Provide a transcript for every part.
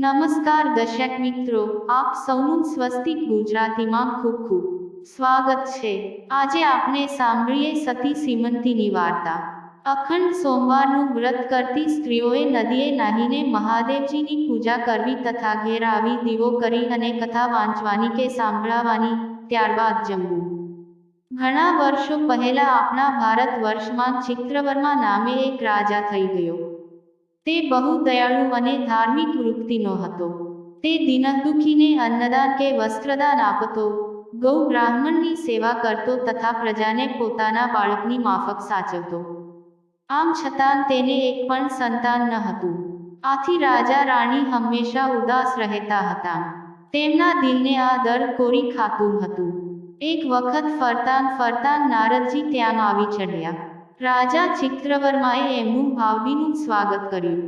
નમસ્કાર દર્શક મિત્રો, આપ સૌનું સ્વસ્તિક ગુજરાતીમાં ખૂબ ખૂબ સ્વાગત છે। આજે આપણે સાંભળીએ સતી સીમંતીની વાર્તા। અખંડ સોમવારનું વ્રત કરતી સ્ત્રીઓએ નદીએ નાહીને મહાદેવજીની પૂજા કરવી તથા ઘેર આવી દીવો કરી અને કથા વાંચવાની કે સાંભળવાની, ત્યારબાદ જમવું। ઘણા વર્ષો પહેલા આપણા ભારત વર્ષમાં ચિત્રવર્મા નામે એક રાજા થઈ ગયો। તે બહુ દયાળુ અને ધાર્મિક વૃત્તિનો હતો। તે દીનદુખીને અન્નદાન કે વસ્ત્રદાન આપતો, ગૌ બ્રાહ્મણની સેવા કરતો તથા પ્રજાને પોતાના બાળકની માફક સાચવતો। આમ છતાં તેને એક પણ સંતાન ન હતું। આથી રાજા રાણી હંમેશા ઉદાસ રહેતા હતા। તેમના દિલને આ દર્દ કોરી ખાતું હતું। એક વખત ફરતાં નારદજી ત્યાં આવી ચઢ્યા। રાજા ચિત્રવર્માએ એમનું ભાવભીનું સ્વાગત કર્યું।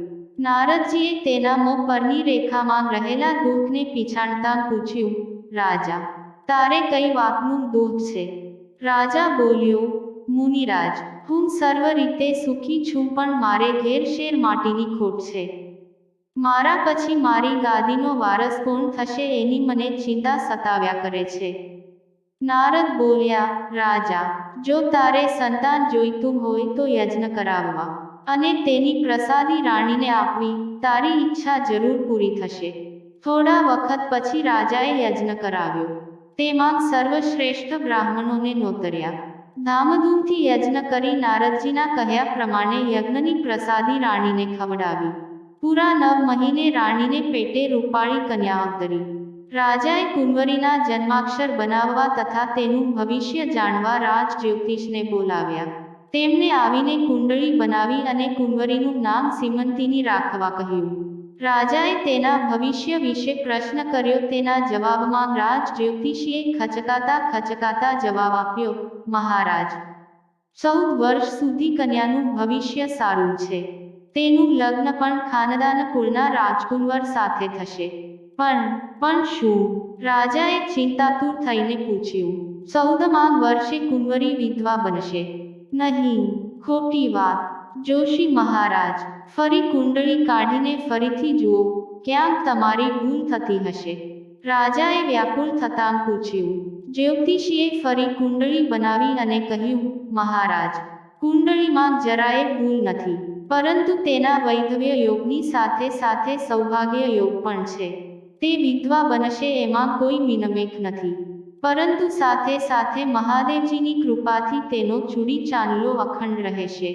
નારદજીએ તેના મોં પરની રેખામાં રહેલા દુઃખને પીછાણતાં પૂછ્યું, રાજા, તારે કઈ વાતનું દુઃખ છે? રાજા બોલ્યો, મુનિરાજ, હું સર્વ રીતે સુખી છું, પણ મારે ઘેર શેર માટીની ખોટ છે। મારા પછી મારી ગાદીનો વારસ કોણ થશે એની મને ચિંતા સતાવ્યા કરે છે। નારદ બોલ્યા, રાજા, જો તારે સંતાન જોઈતું હોય તો યજ્ઞ કરાવવા અને તેની પ્રસાદી રાણીને આપવી, તારી ઈચ્છા જરૂર પૂરી થશે। થોડા વખત પછી રાજાએ યજ્ઞ કરાવ્યો। તેમાં સર્વશ્રેષ્ઠ બ્રાહ્મણોને નોતર્યા। ધામધૂમથી યજ્ઞ કરી નારદજીના કહ્યા પ્રમાણે યજ્ઞની પ્રસાદી રાણીને ખવડાવી। પૂરા 9 મહિને રાણીને પેટે રૂપાળી કન્યા અવતરી। રાજાએ કુંવરીના જન્માક્ષર બનાવવા તથા તેનું ભવિષ્ય જાણવા રાજ જ્યોતિષને બોલાવ્યા। તેમને આવીને કુંડળી બનાવી અને કુંવરીનું નામ સીમંતીની રાખવા કહ્યું। રાજાએ તેના ભવિષ્ય વિશે પ્રશ્ન કર્યો। તેના જવાબમાં રાજ જ્યોતિષીએ ખચકાતા જવાબ આપ્યો, મહારાજ, 14 વર્ષ સુધી કન્યાનું ભવિષ્ય સારું છે। તેનું લગ્ન પણ ખાનદાન કુળના રાજકુંવર સાથે થશે। પણ શું? રાજાએ ચિંતાતુર થઈને પૂછ્યું। 14મા વર્ષે કુંવરી વિધવા બનશે? નહીં, ખોટી વાત, જોશી મહારાજ, ફરી કુંડળી કાઢીને ફરીથી જુઓ, ક્યાંક તમારી ભૂલ થતી હશે। રાજાએ વ્યાકુળ થતાં પૂછ્યું। જ્યોતિષીએ ફરી કુંડળી બનાવી અને કહ્યું, મહારાજ, કુંડળીમાં જરાય ભૂલ નથી, પરંતુ તેના વૈધવ્ય યોગની સાથે સાથે સૌભાગ્ય યોગ પણ છે। તે વિધવા બનશે એમાં કોઈ મિનમેખ નથી, પરંતુ સાથે સાથે મહાદેવજીની કૃપાથી તેનો ચૂડી ચાંદલો અખંડ રહેશે।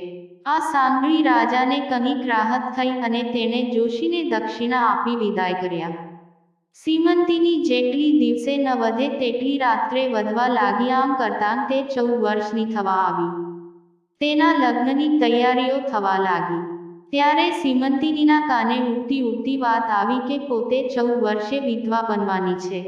આ સાંભળી રાજાને કંઈક રાહત થઈ અને તેણે જોશીને દક્ષિણા આપી વિદાય કર્યા। સીમંતીની જેટલી દિવસે ન વધે તેટલી રાત્રે વધવા લાગી। આમ કરતાં તે 14 વર્ષની થવા આવી। તેના લગ્નની તૈયારીઓ થવા લાગી। ત્યારે સીમંતીનીના કાને ઉડતી વાત આવી કે પોતે 14 વર્ષે વિધવા બનવાની છે।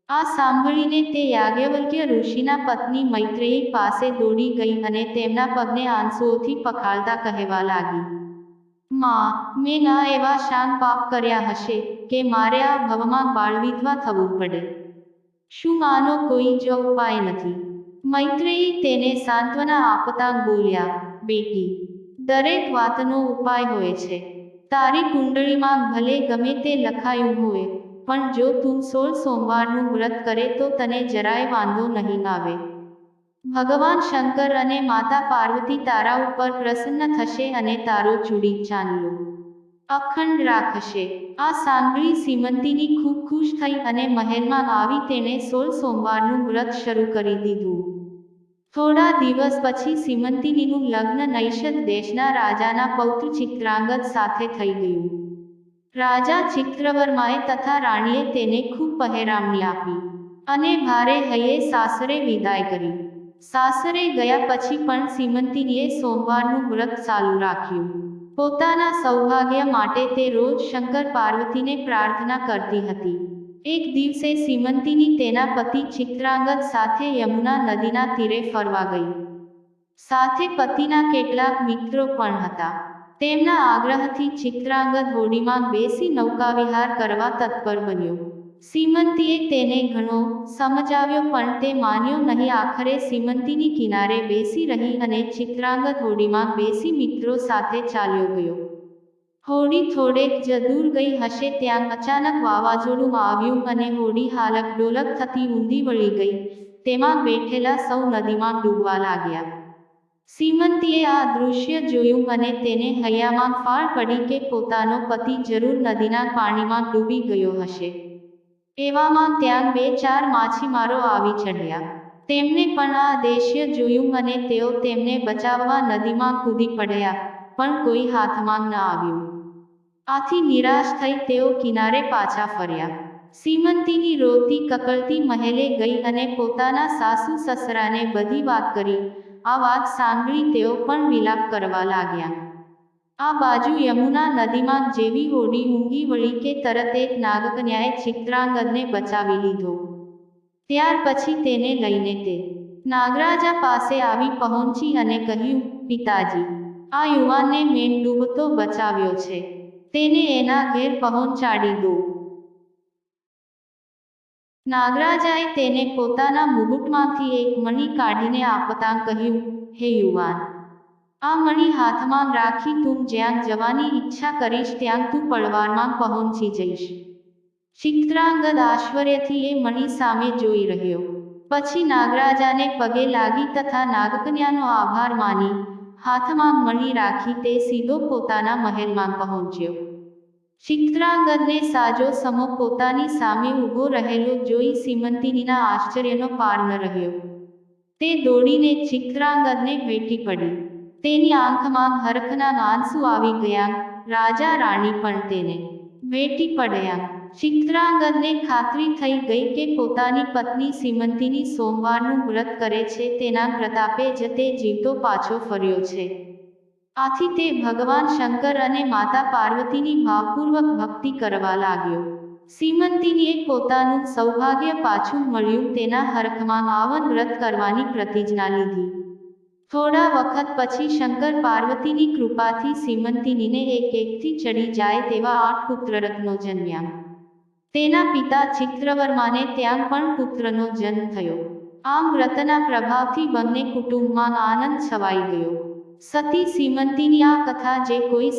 આ સાંભળીને તે યાજ્ઞવલ્ક્ય ઋષિના પત્ની મૈત્રેયી પાસે દોડી ગઈ અને તેમના પગને આંસુઓથી પખાળતા કહેવા લાગી, માં, મેં ના એવા શાન પાપ કર્યા હશે કે મારે આ ભવમાં બાળવિધવા થવું પડે? શું આનો કોઈ જ ઉપાય નથી? મૈત્રેયી તેને સાંત્વના આપતાં બોલ્યા, બેટી, દરેક વાતનો ઉપાય હોય છે। તારી કુંડળીમાં ભલે ગમે તે લખાયું હોય, પણ જો તું 16 સોમવારનું વ્રત કરે તો તને જરાય વાંધો નહીં આવે। ભગવાન શંકર અને માતા પાર્વતી તારા ઉપર પ્રસન્ન થશે અને તારો ચૂડી ચાંદલો અખંડ રાખશે। આ સાંભળી સીમંતીની ખૂબ ખુશ થઈ અને મહેલમાં આવી તેણે 16 સોમવારનું વ્રત શરૂ કરી દીધું। થોડા દિવસ પછી સીમંતીનીનું લગ્ન નૈષદ દેશના રાજાના પૌત્ર ચિત્રાંગદ સાથે થઈ ગયું। રાજા ચિત્રવર્માએ તથા રાણીએ તેને ખૂબ પહેરામણી આપી અને ભારે હૈયે સાસરે વિદાય કરી। સાસરે ગયા પછી પણ સીમંતીનીએ સોમવારનું વ્રત ચાલુ રાખ્યું। પોતાના સૌભાગ્ય માટે તે રોજ શંકર પાર્વતીને પ્રાર્થના કરતી હતી। એક દિવસે સીમંતીની તેના પતિ ચિત્રાંગદ સાથે યમુના નદીના તીરે ફરવા ગઈ। સાથે પતિના કેટલાક મિત્રો પણ હતા। તેમના આગ્રહથી ચિત્રાંગદ હોડીમાં બેસી નૌકાવિહાર કરવા તત્પર બન્યો। સીમંતીએ તેને ઘણો સમજાવ્યો પણ તે માન્યો નહીં। આખરે સીમંતીની કિનારે બેસી રહી અને ચિત્રાંગદ હોડીમાં બેસી મિત્રો સાથે ચાલ્યો ગયો। હોડી થોડેક જ દૂર ગઈ હશે ત્યાં અચાનક વાવાઝોડું આવ્યું અને હોડી હાલક ડોલક થતી ઊંધી વળી ગઈ. તેમાં બેઠેલા સૌ નદીમાં ડૂબવા લાગ્યા. સીમંતીએ આ દૃશ્ય જોયું અને તેને હૈયામાં ફાળ પડી કે પોતાનો પતિ જરૂર નદીના પાણીમાં ડૂબી ગયો હશે. એવામાં ત્યાં 2-4 માછીમારો આવી ચઢ્યા. તેમણે પણ આ દ્રશ્ય જોયું અને તેઓ તેમને બચાવવા નદીમાં કૂદી પડ્યા, પણ કોઈ હાથમાં ન આવ્યું. આથી નિરાશ થઈ તેઓ કિનારે પાછા ફર્યા. સીમંતીની રોતી કકળતી મહેલે ગઈ અને પોતાના સાસુ સસરાને બધી વાત કરી. આ વાત સાંભળી તેઓ પણ વિલાપ કરવા લાગ્યા. આ બાજુ યમુના નદીમાં જેવી હોડી ઊંઘી વળી કે તરત એક નાગકન્યાએ ચિત્રાંગદને બચાવી લીધો. ત્યાર પછી તેને લઈને તે નાગરાજા પાસે આવી પહોંચી અને કહ્યું, પિતાજી, આ યુવાનને મેં ડૂબતો બચાવ્યો છે. તેને એના ઘેર પહોંચાડી દો. નાગરાજાએ તેને પોતાના મુગુટમાંથી એક મણી કાઢીને આપતાં કહ્યું, હે યુવાન, આ મણી હાથમાં રાખી તું જ્યાં જવાની ઈચ્છા કરીશ ત્યાં તું પળવારમાં પહોંચી જઈશ. ચિત્રાંગદ આશ્ચર્યથી એ મણી સામે જોઈ રહ્યો. પછી નાગરાજાને પગે લાગી તથા નાગકન્યાનો આભાર માની હાથમાં મણી રાખી તે સીધો પોતાના મહેલમાં પહોંચ્યો. ચિત્રાંગદને સાજો સમો પોતાની સામે ઊભો રહેલો જોઈ સીમંતીનીના આશ્ચર્યનો પાર ન રહ્યો. તે દોડીને ચિત્રાંગદને ભેટી પડી. તેની આંખમાં હરખના આંસુ આવી ગયા. રાજા રાણી પણ તેને ભેટી પડ્યા. ચિત્રાંગદને ખાતરી થઈ ગઈ કે પોતાની પત્ની સીમંતીની સોમવારનું વ્રત કરે છે તેના પ્રતાપે જ તે જીવતો પાછો ફર્યો છે. આથી તે ભગવાન શંકર અને માતા પાર્વતીની ભાવપૂર્વક ભક્તિ કરવા લાગ્યો. સીમંતીનીએ પોતાનું સૌભાગ્ય પાછું મળ્યું તેના હરખમાં આવન વ્રત કરવાની પ્રતિજ્ઞા લીધી. થોડા વખત પછી શંકર પાર્વતીની કૃપાથી સીમંતીનીને એકથી ચડી જાય તેવા 8 પુત્રરત્નો જન્મ્યા. તેના પિતા ચિત્રવર્માને ત્યાં પણ પુત્રનો જન્મ થયો. આમ વ્રતના પ્રભાવથી બંને કુટુંબમાં આનંદ છવાઈ ગયો. સતી સીમંતીની આ કથા જે કોઈ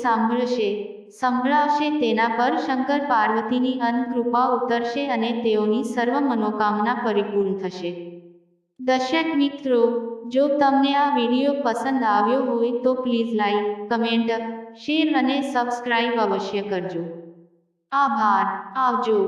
સંભળાવશે તેના પર શંકર પાર્વતીની અનકૃપા ઉતરશે અને તેઓની સર્વ મનોકામના પરિપૂર્ણ થશે. દર્શક મિત્રો, જો તમને આ વિડીયો પસંદ આવ્યો હોય તો પ્લીઝ લાઈક, કમેન્ટ, શેર અને સબસ્ક્રાઇબ અવશ્ય કરજો. આભાર. આવજો.